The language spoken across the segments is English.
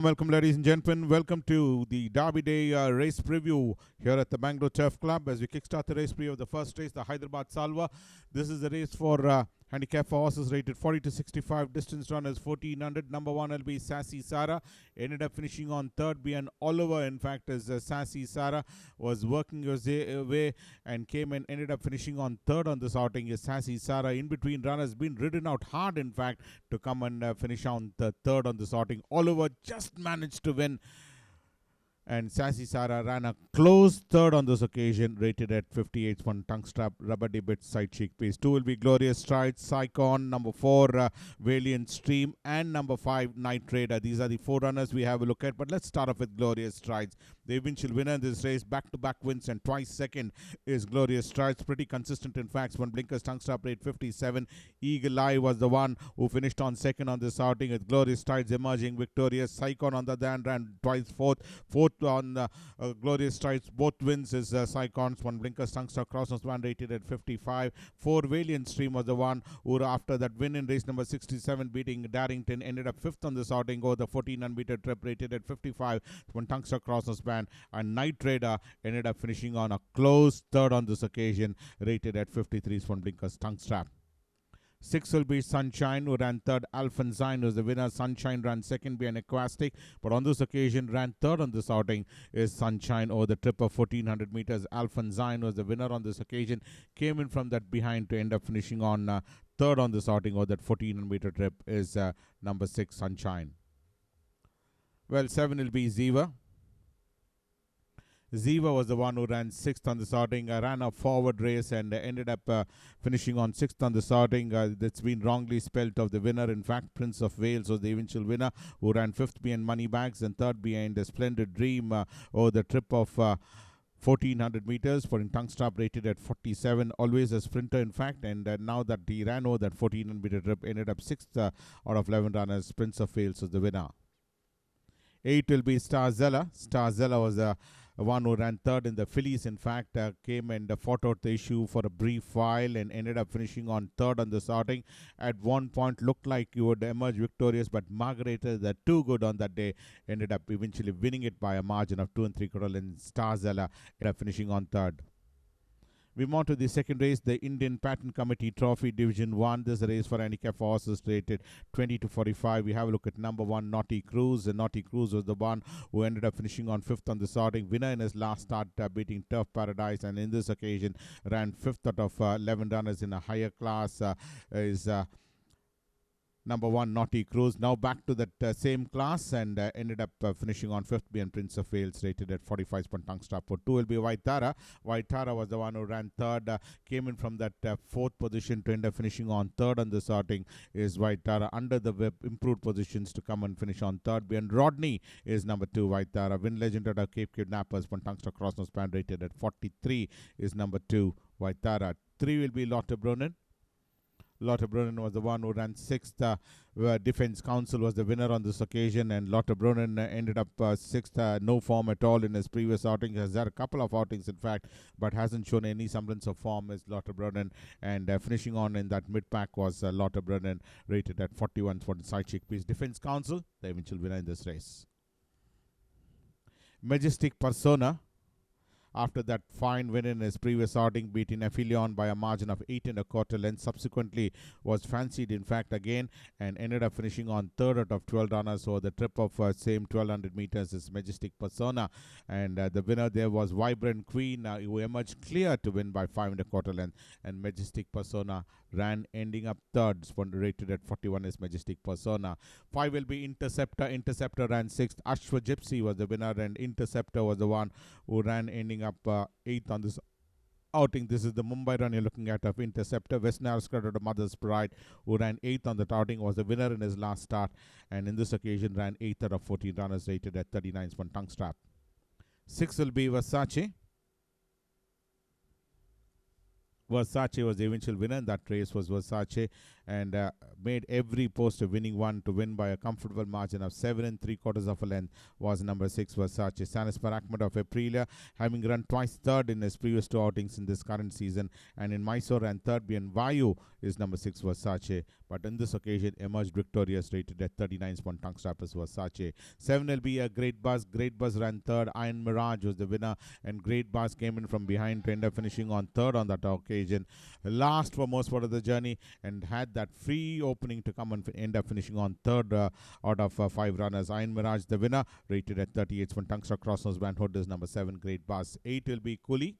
Welcome, ladies and gentlemen. Welcome to the Derby Day race preview here at the Bangalore Turf Club as we kickstart the race preview of the first race, the Hyderabad Salver. This is the race for handicap for horses rated 40 to 65. Distance run is 1400. Number one will be Sassy Sarah. Ended up finishing on third behind Oliver. In fact, as Sassy Sarah was working his way and came and ended up finishing on third on this outing. Is Sassy Sarah in between run has been ridden out hard, in fact, to come and finish on the third on this outing. Oliver just managed to win, and Sassy Sarah ran a close third on this occasion, rated at 58 one tongue strap, rubber bit side cheek pace. 2 will be Glorious Strides, Sycon, number 4 Valiant Stream, and number 5 Night Trader. These are the 4 runners we have a look at, but let's start off with Glorious Strides. The eventual winner in this race, back-to-back wins and twice second, is Glorious Strides. Pretty consistent, in fact. One blinkers tongue strap rate 57. Gr.I was the one who finished on second on this outing, with Glorious Strides emerging victorious. Sycon on the other hand ran twice fourth on Glorious Strides. Both wins is Sycon's. One blinkers tongue strap crosses one rated at 55. 4 Valiant Stream was the one who, after that win in race number 67, beating Darrington, ended up fifth on this outing over the 14 unbeaten trip, rated at 55. One tongue strap crosses band, and Night Trader ended up finishing on a close third on this occasion, rated at 53. One blinkers tongue strap. 6 will be Sunshine, who ran third. Alphonsine was the winner. Sunshine ran second behind Aquastic, but on this occasion ran third on this outing is Sunshine over the trip of 1400 meters. Alphonsine was the winner on this occasion, came in from that behind to end up finishing on third on this outing over that 1400 meter trip is number 6 Sunshine. Well, 7 will be Ziva. Ziva was the one who ran sixth on this outing, ran a forward race and ended up finishing on sixth on this outing. That's been wrongly spelt of the winner. In fact, Prince of Wales was the eventual winner, who ran fifth behind Moneybags and third behind a Splendid Dream over the trip of 1400 meters for in tongue strap, rated at 47. Always a sprinter, in fact, and now that he ran over that 1400 meter trip, ended up sixth out of 11 runners. Prince of Wales was the winner. 8 will be Starzella. Starzella was the one who ran third in the fillies. In fact, came and fought out the issue for a brief while and ended up finishing on third on this outing. At one point, looked like he would emerge victorious, but Margareta, the too good on that day, ended up eventually winning it by a margin of 2 3/4, and Starzella ended up finishing on third. We move on to the second race, the Indian Patent Committee Trophy Division 1. This is a race for handicap horses rated 20 to 45. We have a look at number 1, Naughty Cruise. And Naughty Cruise was the one who ended up finishing on fifth on the starting. Winner in his last start, beating Turf Paradise. And in this occasion, ran fifth out of 11 runners in a higher class. Is number 1, Naughty Cruise, now back to that same class and ended up finishing on fifth behind Prince of Wales, rated at 45 tongue strap. For 2 will be White Tara. White Tara was the one who ran third, came in from that fourth position to end up finishing on third on the starting. Is White Tara under the whip, improved positions to come and finish on third behind Rodney is number 2, White Tara. Win Legend at Cape Kidnappers, tongue strap cross nose span, rated at 43 is number 2, White Tara. 3 will be Lotte Brunnen. Lotte Brunnen was the one who ran sixth. Defense Council was the winner on this occasion, and Lotte Brunnen ended up sixth. No form at all in his previous outing. Has had a couple of outings, in fact, but hasn't shown any semblance of form as Lotte Brunnen. And finishing on in that mid pack was Lotte Brunnen, rated at 41 for the side cheek piece. Defense Council, the eventual winner in this race. Majestic Persona, after that fine win in his previous outing, beating Aphelion by a margin of 8 1/4 lengths, subsequently was fancied, in fact, again, and ended up finishing on third out of 12 runners. So the trip of same 1200 meters is Majestic Persona, and the winner there was Vibrant Queen, who emerged clear to win by 5 1/4 lengths, and Majestic Persona ran, ending up third, rated at 41 is Majestic Persona. 5 will be Interceptor. Interceptor ran sixth. Ashwa Gypsy was the winner, and Interceptor was the one who ran, ending up eighth on this outing. This is the Mumbai run you're looking at of Interceptor. West Narskar, the Mother's Pride, who ran eighth on that outing, was the winner in his last start, and in this occasion ran eighth out of 14 runners, rated at 39 tongue strap. 6 will be Versace. Versace was the eventual winner, and that race was Versace, and made every post a winning one to win by a comfortable margin of 7 3/4 of a length was number 6 Versace. Sanis Parakmat of Aprilia, having run twice third in his previous two outings in this current season, and in Mysore ran third behind Vayu is number 6 Versace, but in this occasion emerged victorious, rated at 39 tongue strappers Versace. 7 will be a Great Buzz. Great Buzz ran third. Iron Mirage was the winner, and Great Buzz came in from behind to end up finishing on third on that occasion. Last for most part of the journey and had that free opening to come and end up finishing on third out of 5 runners. Iron Mirage the winner, rated at 38 from Tungster Crossnose Band Hood is number 7 Great Buzz. 8 will be Kuli.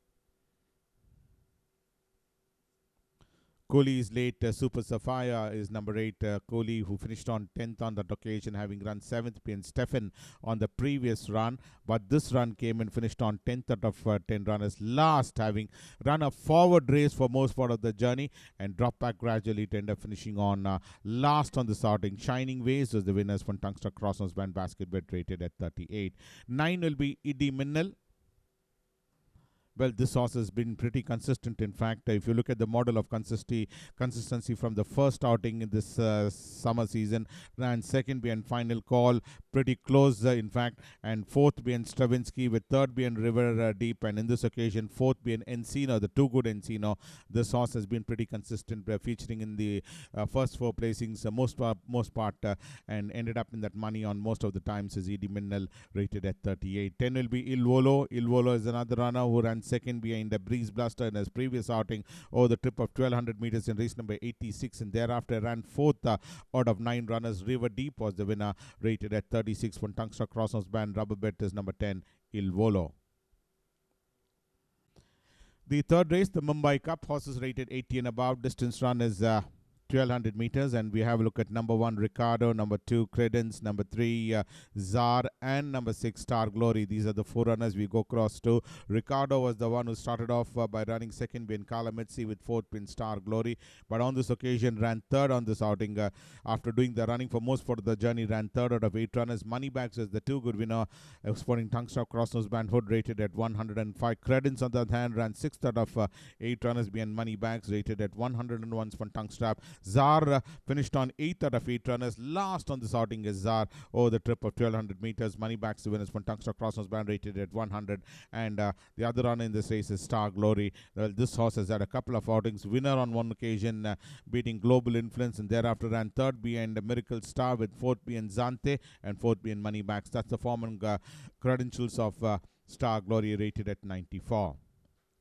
Kohli's late Super Sapphire is number 8. Kohli, who finished on 10th on that occasion, having run 7th behind Stefan on the previous run. But this run came and finished on 10th out of 10 runners. Last, having run a forward race for most part of the journey and dropped back gradually to end up finishing on last on the starting. Shining Waves was the winners from Tungster Crossnose Band Basket Bet, rated at 38. 9 will be Idi Minnal. Well, this horse has been pretty consistent. In fact, if you look at the model of consistency from the first outing in this summer season, ran second behind Final Call, pretty close in fact, and fourth behind Stravinsky, with third behind River Deep, and in this occasion fourth behind Encino, the too good Encino. This horse has been pretty consistent, featuring in the first 4 placings most part, and ended up in that money on most of the times is Idi Minnal, rated at 38. 10 will be Il Volo. Il Volo is another runner who ran second behind the Breeze Blaster in his previous outing over the trip of 1200 meters in race number 86, and thereafter ran fourth out of 9 runners. River Deep was the winner, rated at 36. From Tungster Crossnose Band Rubber Bet is number 10 Il Volo. The third race, the Mumbai Cup, horses rated 80 and above. Distance run is 1200 meters, and we have a look at number 1 Ricardo, number 2 Credence, number 3 Zar, and number 6 Star Glory. These are the 4 runners we go across to. Ricardo was the one who started off by running second behind Kalamitsi, with fourth behind Star Glory, but on this occasion ran third on this outing after doing the running for most part of the journey. Ran third out of 8 runners. Moneybags is the too good winner, sporting Tungster Crossnose Band Hood, rated at 105. Credence on the other hand ran 6th out of 8 runners behind Moneybags, rated at 101 for Tungster. Zar finished on 8th out of 8 runners. Last on this outing is Zar over the trip of 1200 meters. Moneybags the winners from Tungster Crossnose Band, rated at 100. And the other runner in this race is Star Glory. Well, this horse has had a couple of outings. Winner on one occasion, beating Global Influence, and thereafter ran third behind Miracle Star, with fourth behind Zante and fourth behind Moneybags. That's the form and credentials of Star Glory, rated at 94.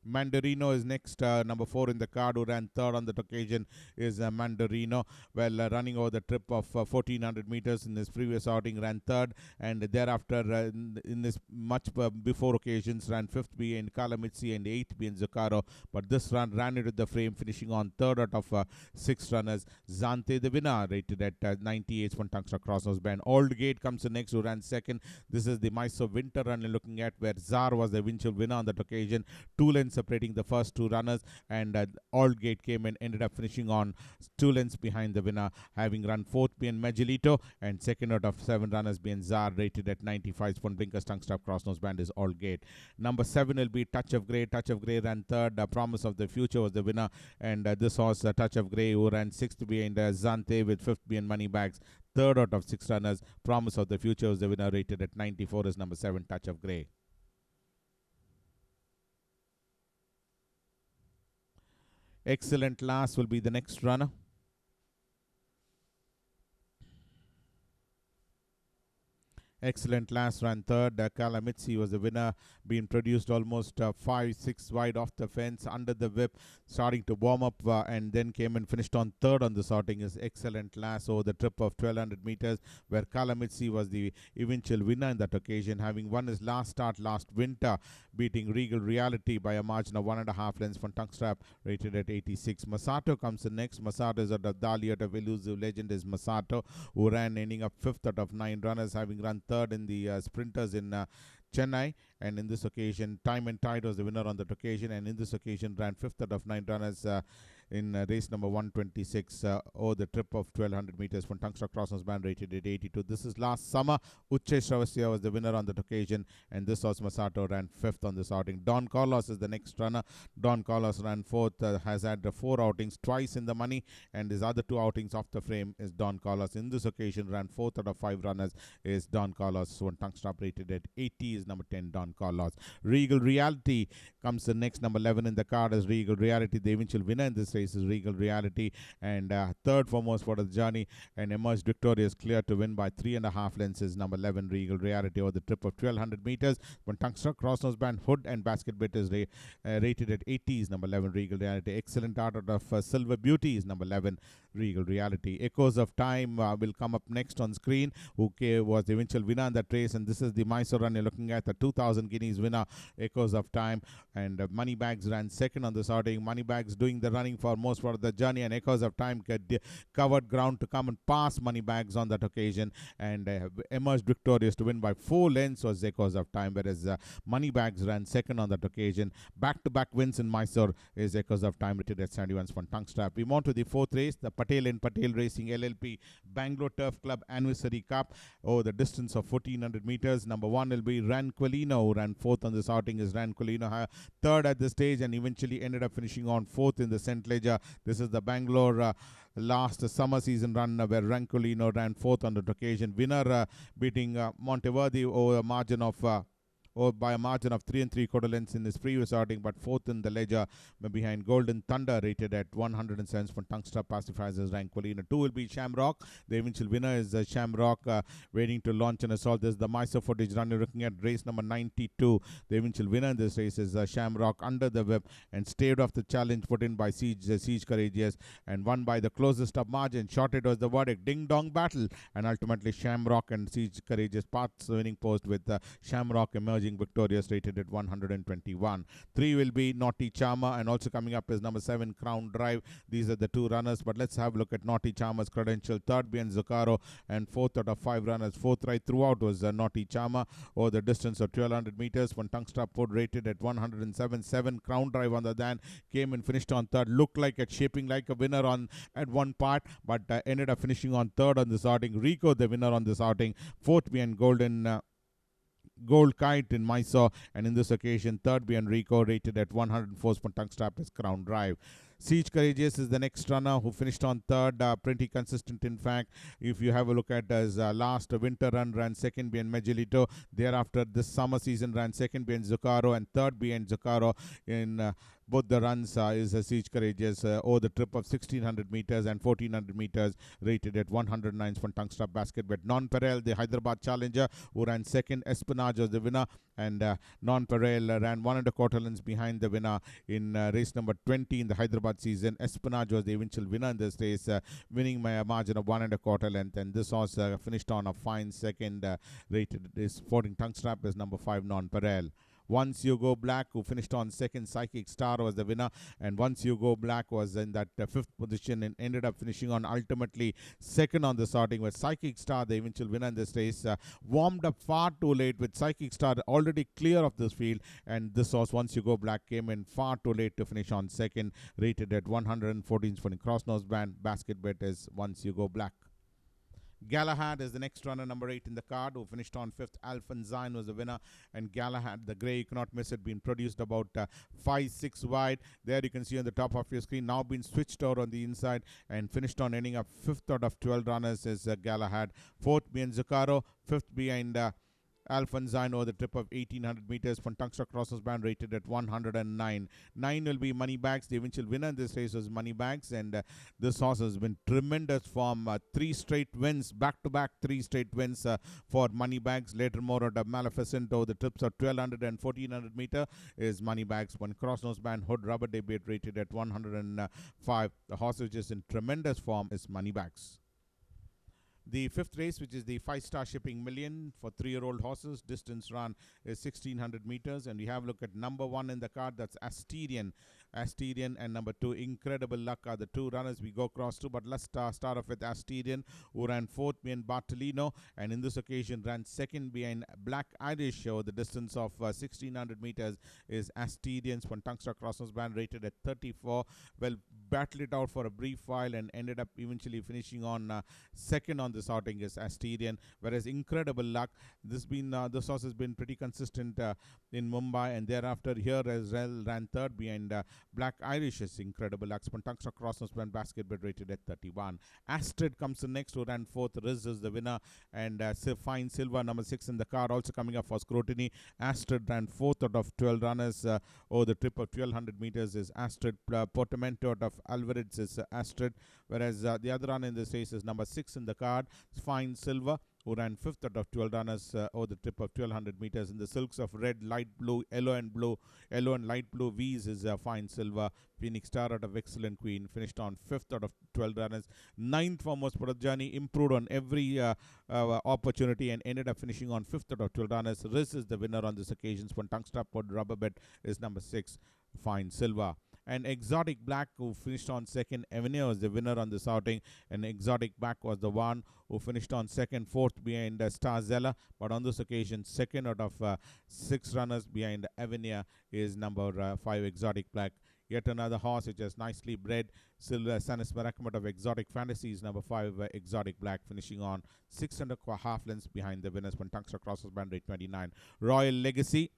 Mandarino is next, number 4 in the card, who ran third on that occasion is Mandarino. Well, running over the trip of 1400 meters in his previous outing, ran third, and thereafter in this much before occasions ran 5th behind Kalamitsi and 8th behind Zucchero, but this run ran into the frame, finishing on third out of 6 runners. Zante the winner, rated at 98 from Tungster Crossnose Band. Aldgate comes in next, who ran second. This is the Mysore winter run you're looking at, where Zar was the eventual winner on that occasion. 2 lengths separating the first 2 runners, and Aldgate came and ended up finishing on 2 lengths behind the winner, having run 4th behind Magelito and second out of 7 runners behind Zar, rated at 95. Spun Blinkers Tungster Crossnose Band is Aldgate. Number 7 will be Touch of Grey. Touch of Grey ran third. Promise of the Future was the winner, and this horse Touch of Grey, who ran 6th behind Zante, with 5th behind Moneybags. Third out of 6 runners. Promise of the Future was the winner, rated at 94 is number 7 Touch of Grey. Excellent Lass will be the next runner. Excellent Lass ran third. Kalamitsi was the winner, being produced almost 5-6 wide off the fence, under the whip, starting to warm up, and then came and finished on third on this outing is Excellent Lass over the trip of 1200 meters, where Kalamitsi was the eventual winner in that occasion, having won his last start last winter, beating Regal Reality by a margin of 1.5 lengths from Tungstrap, rated at 86. Masato comes in next. Masato is out of Dali, out of Elusive Legend is Masato, who ran ending up 5th out of 9 runners, having run third in the sprinters in Chennai, and in this occasion Time and Tide was the winner on that occasion, and in this occasion ran 5th out of 9 runners. in race number 126 over the trip of 1200 meters from Tungstar Crossnose Band, rated at 82. This is last summer. Uche Sravasya was the winner on that occasion, and this horse Masato ran 5th on this outing. Don Carlos is the next runner. Don Carlos ran 4th, has had 4 outings, twice in the money, and his other 2 outings off the frame is Don Carlos. In this occasion, ran 4th out of 5 runners is Don Carlos. One tongue stop rated at 80 is number 10, Don Carlos. Regal Reality comes the next. Number 11 in the card is Regal Reality. The eventual winner in this race is Regal Reality, and third foremost for the journey and emerged victorious, clear to win by 3.5 lengths is number 11, Regal Reality, over the trip of 1200 meters. When Tungstar Crossnose Band, Hood and Basket Bit is rated at 80 is number 11, Regal Reality. Excellent out of Silver Beauty is number 11, Regal Reality. Echoes of Time will come up next on screen, who was the eventual winner in that race, and this is the Mysore run. You're looking at the 2000 guineas winner, Echoes of Time, and Moneybags ran second on this outing. Moneybags doing the running for most part of the journey, and Echoes of Time covered ground to come and pass Moneybags on that occasion, and emerged victorious to win by 4 lengths was Echoes of Time, whereas Moneybags ran second on that occasion. Back-to-back wins in Mysore is Echoes of Time, rated at 71 for Tungstar. We move to the 4th race, the Patel and Patel Racing LLP Bangalore Turf Club Anniversary Cup over the distance of 1400 meters. Number 1 will be Ranquilino, who ran 4th on this outing is Ranquilino, third at the stage and eventually ended up finishing on 4th in the St. Leger. This is the Bangalore last summer season run where Ranquilino ran 4th on that occasion. Winner beating Monteverdi over a margin of by a margin of 3 3/4 lengths in his previous outing, but 4th in the ledger behind Golden Thunder, rated at 107 for Tungstar pacifiers as Ranquilino. 2 will be Shamrock. The eventual winner is Shamrock, waiting to launch an assault. This is the Mysore footage run. You're looking at race number 92. The eventual winner in this race is Shamrock, under the whip and staved off the challenge put in by Siege Courageous and won by the closest of margin. Shorted was the verdict. Ding dong battle, and ultimately Shamrock and Siege Courageous parts the winning post, with Shamrock emerging victorious, rated at 121. 3 will be Naughty Charmer, and also coming up is number 7 Crown Drive. These are the 2 runners, but let's have a look at Naughty Charmer's credential. 3rd being Zucaro, and 4th out of 5 runners. 4th right throughout was Naughty Charmer over the distance of 1200 meters. When Tungstar Food, rated at 107. 7 Crown Drive on the dan came and finished on 3rd. Looked like it, shaping like a winner on at one part, but ended up finishing on 3rd on this outing. Rico, the winner on this outing. 4th being Gold Kite in Mysore, and in this occasion 3rd being Rico, rated at 104 for Tungstar as Crown Drive. Siege Courageous is the next runner who finished on 3rd, pretty consistent in fact. If you have a look at his last winter run, ran 2nd being Megelito. Thereafter this summer season ran 2nd being Zucaro and 3rd being Zucaro. In both the runs is Siege Courageous over the trip of 1600 meters and 1400 meters, rated at 109 for Tungstar basket. But Non-Perel, the Hyderabad challenger, who ran 2nd. Espionage was the winner, and Non-Perel ran 1 1/4 lengths behind the winner in race number 20 in the Hyderabad season. Espionage was the eventual winner in this race, winning by a margin of 1 1/4 length, and this horse finished on a fine 2nd, rated is 14 Tungstar as number 5 Non-Perel. Once You Go Black, who finished on 2nd. Psychic Star was the winner, and Once You Go Black was in that 5th position and ended up finishing on ultimately 2nd on the sorting, with Psychic Star the eventual winner in this race. Warmed up far too late, with Psychic Star already clear of this field, and this horse Once You Go Black came in far too late to finish on 2nd, rated at 114 for the Crossnose Band. Basket bet is Once You Go Black. Galahad is the next runner, number 8 in the card, who finished on 5th. Alphonsine was the winner, and Galahad, the grey, you cannot miss it, being produced about 5-6 wide. There you can see on the top of your screen, now been switched out on the inside and finished on ending up 5th out of 12 runners is Galahad. 4th being Zucaro, 5th behind Alphonsine over the trip of 1800 meters from Tungstar Crossnose Band, rated at 109. 9 will be Moneybags. The eventual winner in this race was Moneybags, and this horse has been tremendous form. 3 straight wins, back-to-back 3 straight wins for Moneybags. Later more at Maleficent over the trips of 1200 and 1400 meter is Moneybags. One Crossnose Band Hood rubber debate, rated at 105. The horse which is in tremendous form is Moneybags. The fifth race, which is the 5-star shipping million for 3-year-old horses, distance run is 1600 meters. And we have a look at number 1 in the card, that's Asterian. Asterian and number 2, Incredible Luck, are the 2 runners we go across to. But let's start off with Asterian, who ran 4th behind Bartolino, and in this occasion ran 2nd behind Black Irish. The distance of 1600 meters is Asterian's. Tungsta Crosses band rated at 34. Well, battled it out for a brief while and ended up eventually finishing on 2nd on this outing is Asterian, whereas Incredible Luck, this horse has been pretty consistent in Mumbai, and thereafter here as well ran 3rd behind Black Irish is Incredible Luck. Tungsta Crosses band basket bid rated at 31. Astrid comes the next, who ran 4th. Riz is the winner, and Fine Silver, number 6 in the car, also coming up for scrutiny. Astrid ran 4th out of 12 runners over the trip of 1200 meters is Astrid. Portamento out of Alvarez is Astrid, whereas the other runner in this race is number 6 in the card, Fine Silver, who ran 5th out of 12 runners over the trip of 1200 meters. In the silks of red, light blue, yellow and light blue V's is Fine Silver. Phoenix Star out of Excellent Queen finished on 5th out of 12 runners. 9th for Most Journey, improved on every opportunity and ended up finishing on 5th out of 12 runners. Riz is the winner on this occasion. Tungsta Rubber Bet is number 6, Fine Silver. And Exotic Black, who finished on 2nd. Avenue was the winner on this outing, and Exotic Black was the one who finished on 2nd, 4th behind Star Zella. But on this occasion, 2nd out of 6 runners behind Avenue is number 5, Exotic Black. Yet another horse which is nicely bred, Silver Sanis Marakamut of Exotic Fantasies, number 5, Exotic Black, finishing on 6.5 lengths behind the winners. Tungsta Crosses band rate 29. Royal Legacy.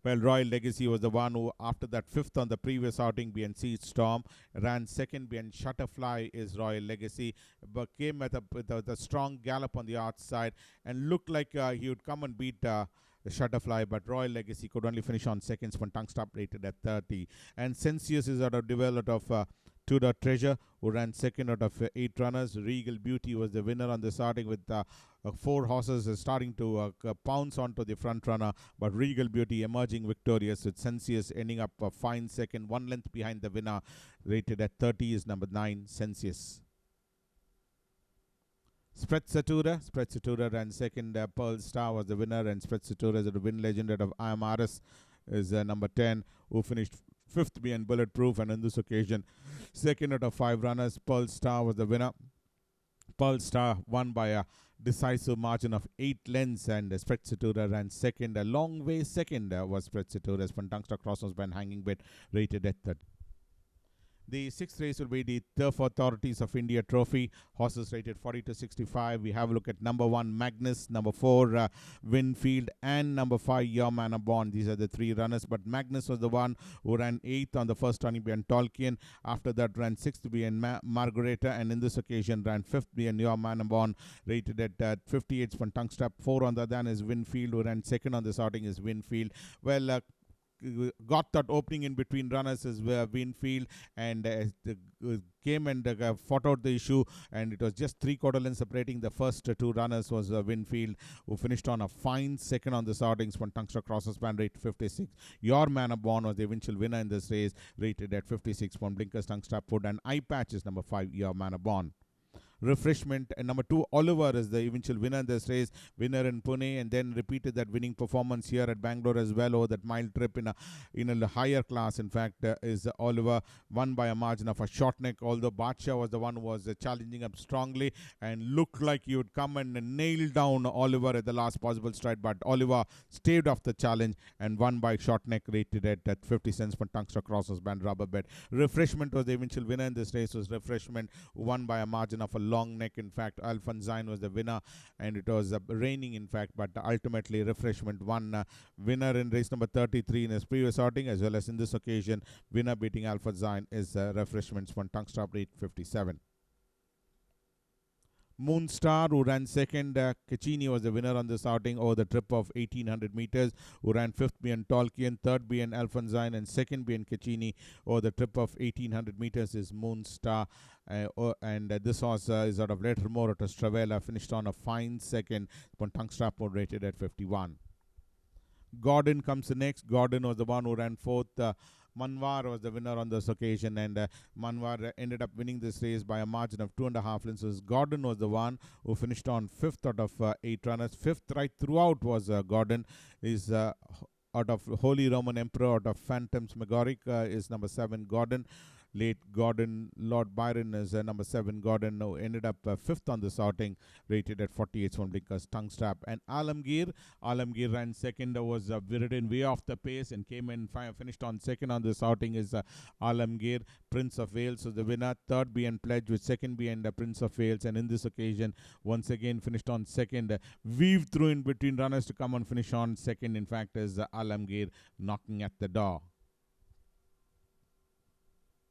Well, Royal Legacy was the one who, after that 5th on the previous outing behind Sea Storm, ran 2nd behind Shutterfly is Royal Legacy, but came with a strong gallop on the outside and looked like he would come and beat the Shutterfly, but Royal Legacy could only finish on 2nd. Tungsta rated at 30. And Sensius is out of Devel out of Tudor Treasure, who ran 2nd out of 8 runners. Regal Beauty was the winner on the starting with 4 horses starting to pounce onto the front runner, but Regal Beauty emerging victorious with Sensius ending up a fine 2nd, 1 length behind the winner. Rated at 30 is number 9, Sensius. Sprezzatura ran 2nd. Pearl Star was the winner, and Sprezzatura is the win legend out of IMRS is number 10, who finished 5th behind Bulletproof, and on this occasion 2nd out of 5 runners. Pearl Star was the winner. Pearl Star won by a decisive margin of 8 lengths, and Sprezzatura ran 2nd. A long way 2nd was Sprezzatura's. Tungsta Crosses band hanging bid rated at 30. The 6th race will be the Turf Authorities of India Trophy. Horses rated 40 to 65. We have a look at number 1, Magnus, number 4, Winfield, and number 5, Your Manor Born. These are the 3 runners, but Magnus was the one who ran 8th on the first running behind Tolkien. After that, ran 6th behind Margareta, and in this occasion, ran 5th behind Your Manor Born, rated at 58 from Tungsta. 4 on the other hand is Winfield, who ran 2nd on this outing is Winfield. Well, got that opening in between runners is Winfield, and came and fought out the issue, and it was just 3/4 length separating the first 2 runners was Winfield, who finished on a fine 2nd on this outings. Tungsta Crosses band rate 56. Your Manor Born was the eventual winner in this race, rated at 56 from Blinkers, Tungsta Food, and Eye Patch is number 5, Your Manor Born. Refreshment, and number 2, Oliver is the eventual winner in this race, winner in Pune, and then repeated that winning performance here at Bangalore as well over that mile trip in a higher class. In fact, is Oliver, won by a margin of a short neck, although Badshaw was the one who was challenging up strongly and looked like he would come and nail down Oliver at the last possible stride, but Oliver staved off the challenge and won by short neck, rated at 50 cents for Tungsta Crosses band rubber bet. Refreshment was the eventual winner in this race, was Refreshment, who won by a margin of a long neck. In fact, Alphonsine was the winner, and it was raining in fact, but ultimately Refreshment won. Winner in race number 33 in his previous outing, as well as in this occasion, winner beating Alphonsine is Refreshments one Tungsta rate 57. Moonstar, who ran 2nd. Caccini was the winner on this outing over the trip of 1800 meters, who ran 5th behind Tolkien, 3rd behind Alphonsine, and 2nd behind Caccini over the trip of 1800 meters is Moonstar. And this horse is out of Lettermore at Stravella, finished on a fine 2nd. Tungsta rated at 51. Gordon comes the next. Gordon was the one who ran 4th. Manwar was the winner on this occasion, and Manwar ended up winning this race by a margin of 2.5 lengths. So Gordon was the one who finished on 5th out of 8 runners. 5th right throughout was Gordon. Is out of Holy Roman Emperor, out of Phantasmagoric is number 7 Gordon. Late Gordon, Lord Byron is number 7 Gordon, who ended up 5th on this outing, rated at 48 from Blinkers tongue strap. And Alamgir ran second, was Viridin way off the pace and came in, finished on second on this outing is Alamgir. Prince of Wales was the winner. Third behind Pledge, with second behind Prince of Wales, and in this occasion once again finished on second. Weaved through in between runners to come and finish on second, in fact, is Alamgir knocking at the door.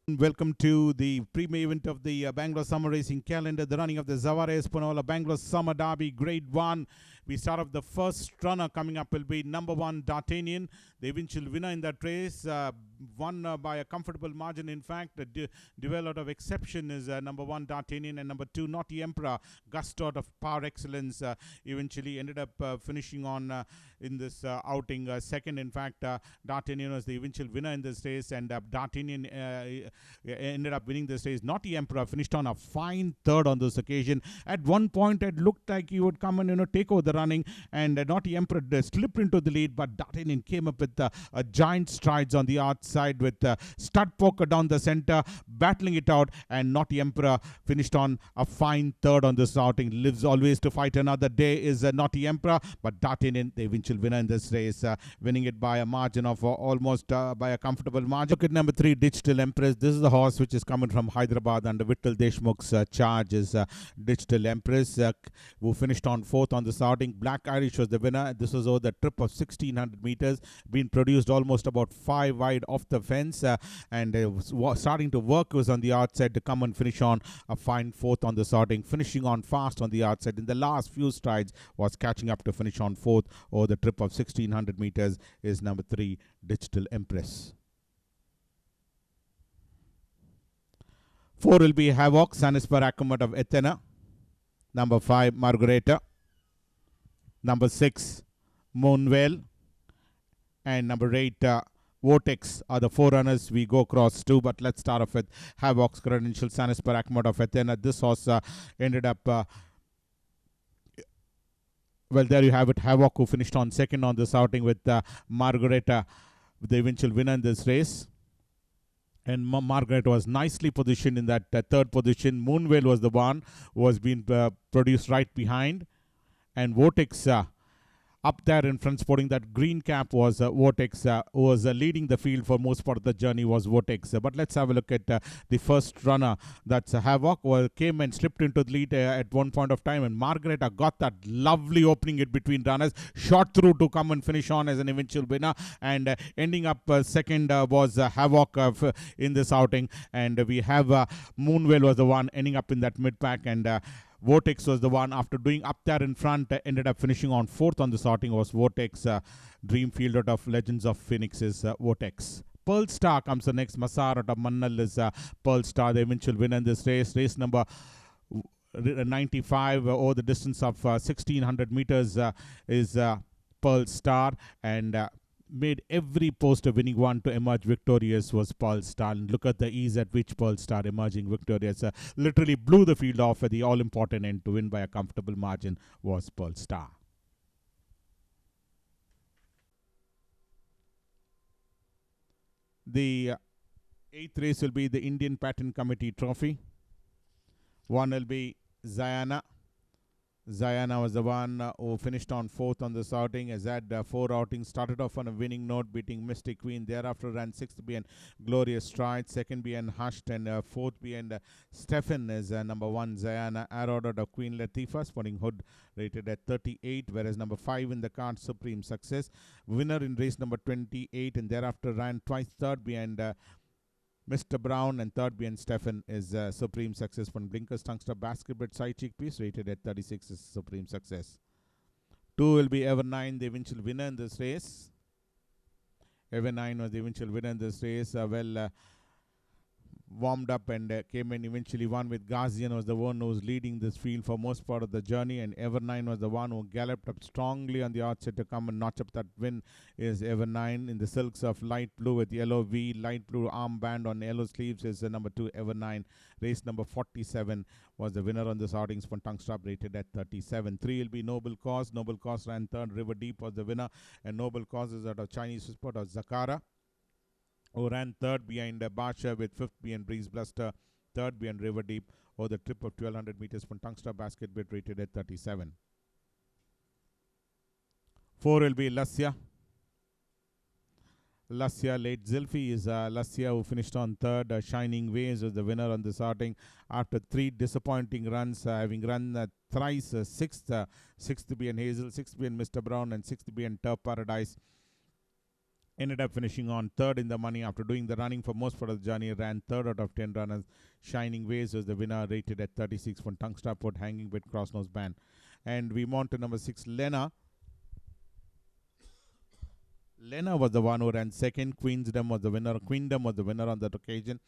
Welcome to the pre-main event of the Bangalore Summer Racing calendar, the running of the Zavaray Poonawalla Bangalore Summer Derby Grade 1. We start off the first runner coming up will be number 1 D'Artagnan, the eventual winner in that race, won by a comfortable margin. In fact, the duel out of exception is number 1 D'Artagnan, and number 2 Naughty Emperor, gust out of power excellence, eventually ended up finishing on in this outing second. In fact, D'Artagnan was the eventual winner in this race, and D'Artagnan ended up winning this race. Naughty Emperor finished on a fine third on this occasion. At one point, it looked like he would come and take over the running, and Naughty Emperor slipped into the lead, but D'Artagnan came up with giant strides on the outside with stud poker down the center, battling it out, and Naughty Emperor finished on a fine third on this outing. Lives always to fight another day is Naughty Emperor, but D'Artagnan, the eventual winner in this race, winning it by a margin of almost by a comfortable margin. Look at number 3 Digital Empress. This is the horse which is coming from Hyderabad under Vittal Deshmukh's charge is Digital Empress, who finished on 4th on this outing. Black Irish was the winner. This was over the trip of 1600 meters, being produced almost about 5 wide off the fence, and starting to work was on the outside to come and finish on a fine 4th on this outing, finishing on fast on the outside. In the last few strides was catching up to finish on 4th over the trip of 1600 meters is number 3 Digital Empress. 4 will be Havoc, Sanisper Accomod of Athena. Number 5 Margareta. Number 6 Moonwell, and number 8 Vortex are the 4 runners we go across to. But let's start off with Havoc's credential, Sanisper Accomod of Athena. This horse ended up well, there you have it. Havoc, who finished on second on this outing, with Margareta, the eventual winner in this race. And Margaret was nicely positioned in that third position. Moonwell was the one who was being produced right behind. And Vortex up there in front, sporting that green cap, was Vortex, who was leading the field for most part of the journey was Vortex. But let's have a look at the first runner. That's Havoc, who came and slipped into the lead at one point of time, and Margareta got that lovely opening it between runners, shot through to come and finish on as an eventual winner, and ending up second was Havoc in this outing. And we have Moonwell was the one ending up in that mid-pack, and Vortex was the one, after doing up there in front, ended up finishing on 4th on this outing was Vortex. Dreamfield out of Legends of Phoenix is Vortex. Pearl Star comes the next. Masar out of Mannal is Pearl Star, the eventual winner in this race. Race number 95 over the distance of 1600 meters is Pearl Star, and made every poster winning one to emerge victorious was Pearl Star. And look at the ease at which Pearl Star emerging victorious. Literally blew the field off at the all-important end to win by a comfortable margin was Pearl Star. The 8th race will be the Indian Patent Committee Trophy. One will be Zayana. Zayana was the one who finished on 4th on this outing. Has had 4 outings. Started off on a winning note, beating Mystic Queen. Thereafter ran 6th behind Glorious Stride, 2nd behind Hushed, and 4th behind Stefan is number 1 Zayana. Arrowed of Queen Latifah, Sporting Hood, rated at 38, whereas number 5 in the card, Supreme Success. Winner in race number 28, and thereafter ran twice 3rd behind Mr. Brown, and 3rd behind Stefan is Supreme Success. From Blinkers Tungster Basketball side cheek piece, rated at 36 is Supreme Success. 2 will be Ever 9, the eventual winner in this race. Ever 9 was the eventual winner in this race. warmed up and came in, eventually won with Ghazian was the one who was leading this field for most part of the journey, and Ever9 was the one who galloped up strongly on the outside to come and notch up that win. Is Ever9 in the silks of light blue with yellow V, light blue armband on yellow sleeves is the number 2 Ever9. Race number 47 was the winner on this outing. Tongue Strap rated at 37. 3 will be Noble Cause. Noble Cause ran third. River Deep was the winner, and Noble Cause is out of Chinese sport of Zakara, who ran third behind Basha with fifth behind Breeze Bluster, third behind River Deep, or the trip of 1200 meters from Tungstar Basket bit rated at 37. 4 will be Lassia. Lassia late Zilfi is Lassia, who finished on third. Shining Waves was the winner on this outing after 3 disappointing runs, having run thrice sixth behind Hazel, sixth behind Mr. Brown, and sixth behind Turf Paradise. Ended up finishing on third in the money after doing the running for most part of the journey. Ran third out of 10 runners. Shining Waves was the winner, rated at 36 from Tungstar Port, hanging with Crossnose Band. And we move on to number 6, Lena. Lena was the one who ran second. Queendom was the winner. Queendom was the winner on that occasion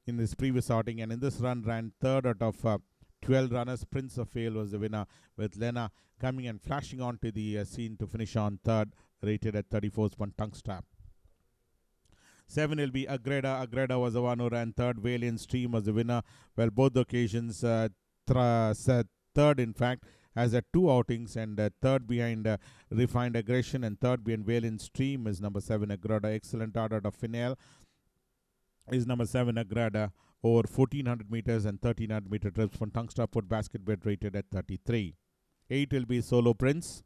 in this previous outing, and in this run ran third out of 12 runners. Prince of Vale was the winner, with Lena coming and flashing onto the scene to finish on third, rated at 34 from Tungstar. 7 will be Agreda. Agreda was the one who ran third. Valiant Stream was the winner. Well, both occasions, third in fact, has 2 outings, and third behind Refined Aggression and third behind Valiant Stream is number 7 Agreda. Excellent out of Finale is number 7 Agreda over 1400 meters and 1300 meter trips from Tungstar Put Basket Bet rated at 33. 8 will be Solo Prince.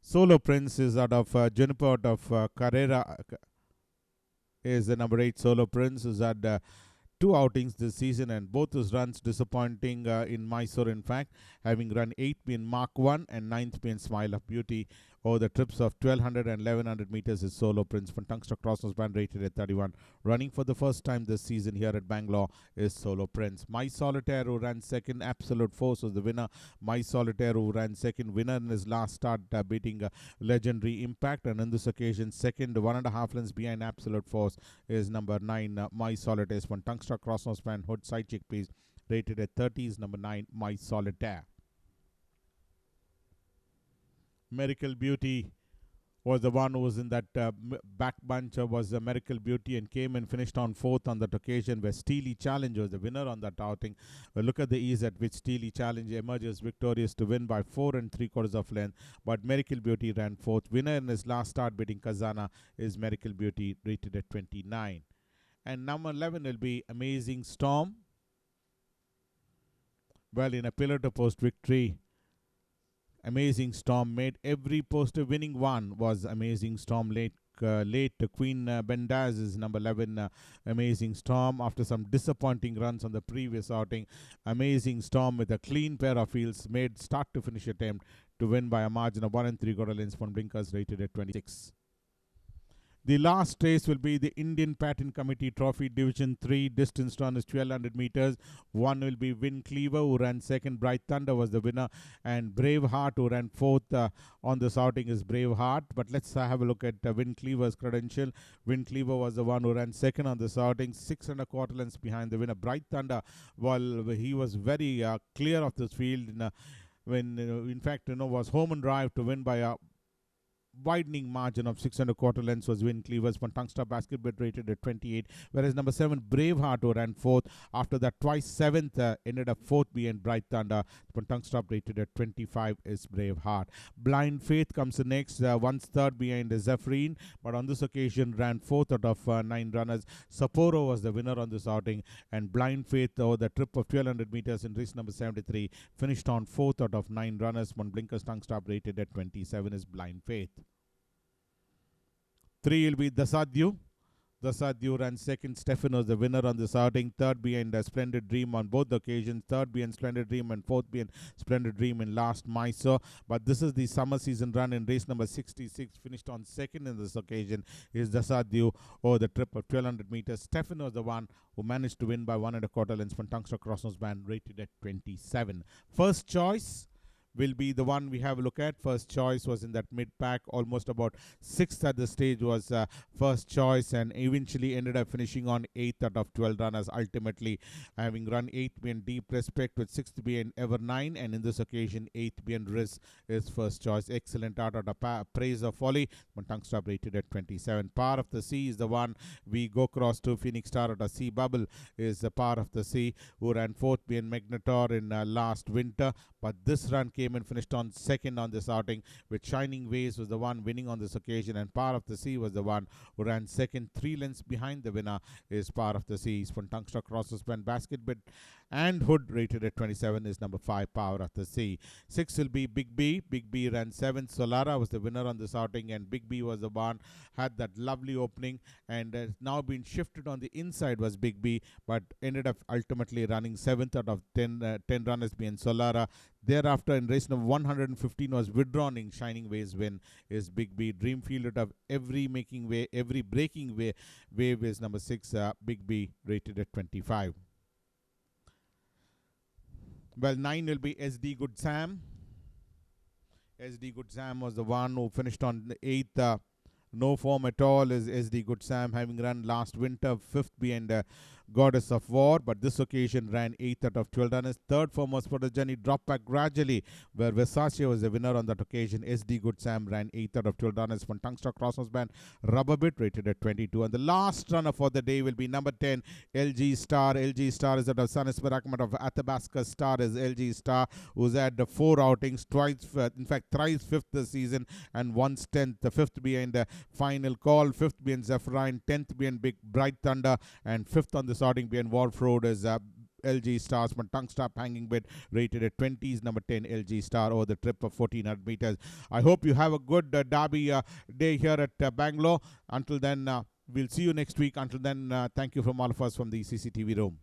Solo Prince is out of Juniper out of Carrera is the number 8 Solo Prince, who's had 2 outings this season, and both his runs disappointing in Mysore, in fact, having run 8th being Mark 1 and 9th being Smile of Beauty. Over the trips of 1200 and 1100 meters is Solo Prince from Tungstar Crossnose Band, rated at 31. Running for the first time this season here at Bangalore is Solo Prince. My Solitaire, who ran second. Absolute Force was the winner. My Solitaire, who ran second, winner in his last start, beating Legendary Impact, and on this occasion second, 1.5 lengths behind Absolute Force is number 9 My Solitaire from Tungstar Crossnose Band Hood Side Chickpeas, rated at 30 is number 9 My Solitaire. Miracle Beauty was the one who was in that back bunch, was a Miracle Beauty, and came and finished on 4th on that occasion, where Steely Challenge was the winner on that outing. Look at the ease at which Steely Challenge emerges victorious to win by 4 3/4 of length, but Miracle Beauty ran 4th. Winner in his last start beating Kazana is Miracle Beauty, rated at 29. And number 11 will be Amazing Storm. Well, in a pillar to post victory, Amazing Storm made every poster. Winning one was Amazing Storm. Late Queen Bendaz is number 11 Amazing Storm. After some disappointing runs on the previous outing, Amazing Storm with a clean pair of heels made start to finish attempt to win by a margin of 1 3/4 lengths from Blinkers, rated at 26. The last race will be the Indian Patent Committee Trophy Division 3. Distance run is 1200 meters. 1 will be Win Cleaver, who ran second. Bright Thunder was the winner. And Braveheart, who ran 4th on this outing, is Braveheart. But let's have a look at Win Cleaver's credential. Win Cleaver was the one who ran second on this outing. 6 1/4 lengths behind the winner. Bright Thunder, well, he was very clear of this field when, in fact, was home and drive to win by a widening margin of 6 1/4 lengths was Win Cleavers from Tungstar Basket Bet, rated at 28, whereas number 7 Braveheart, who ran 4th after that twice 7th, ended up 4th behind Bright Thunder. From Tungstar, rated at 25 is Braveheart. Blind Faith comes next, once 3rd behind Zephyrin, but on this occasion ran 4th out of 9 runners. Sapporo was the winner on this outing, and Blind Faith, over the trip of 1200 meters in race number 73, finished on 4th out of 9 runners. One Blinkers Tungstar, rated at 27 is Blind Faith. 3 will be Dasadyu. Dasadyu ran second. Stefan was the winner on this outing. 3rd behind Splendid Dream on both occasions. 3rd behind Splendid Dream and 4th behind Splendid Dream in last Mysore. But this is the summer season run in race number 66. Finished on 2nd in this occasion is Dasadyu over the trip of 1200 meters. Stefan was the one who managed to win by 1 1/4 lengths from Tungstar Crossnose Band, rated at 27. First choice will be the one we have a look at. First choice was in that mid pack, almost about sixth at the stage was first choice, and eventually ended up finishing on 8th out of 12 runners, ultimately having run 8th being Deep Respect with 6th being Ever 9, and in this occasion 8th being Riz is first choice. Excellent out of the Praise of Folly. Tongue Stop rated at 27. Par of the Sea is the one we go across to. Phoenix Star at a Sea Bubble is the Par of the Sea, who ran 4th being Magnetor in last winter, but this run came and finished on 2nd on this outing, with Shining Waves was the one winning on this occasion, and Par of the Sea was the one who ran 2nd. 3 lengths behind the winner is Par of the Sea. From Tungstock Crosses Pen Basket Bit and Hood rated at 27 is number 5, Power of the Sea. 6 will be Big B. Big B ran 7th. Solara was the winner on this outing, and Big B was the one had that lovely opening, and has now been shifted on the inside was Big B, but ended up ultimately running 7th out of 10 runners being Solara. Thereafter, in race number 115 was withdrawing Shining Waves win is Big B. Dreamfield of every making way, every breaking way wave is number 6, Big B rated at 25. Well, 9 will be SD Good Sam. SD Good Sam was the one who finished on the 8th. No form at all is SD Good Sam, having run last winter 5th behind Goddess of War, but this occasion ran 8th out of 12 runners. Third form was for the journey, dropped back gradually, where Versace was the winner on that occasion. SD Good Sam ran 8th out of 12 runners. From Tungstock Crosshouse Band, Rubber Bit rated at 22. And the last runner for the day will be number 10, LG Star. LG Star is at a Sanis Barakmat of Athabasca Star is LG Star, who's had the 4 outings, twice, in fact, thrice 5th this season, and once 10th. The 5th behind the Final Call, 5th being Zavaray, 10th being Big Bright Thunder, and 5th on the starting behind Wharf Road is LG Stars. But Tongue Stop Hanging Bit rated at 20 is number 10, LG Star, over the trip of 1400 meters. I hope you have a good derby day here at Bangalore. Until then, we'll see you next week. Until then, thank you from all of us from the CCTV room.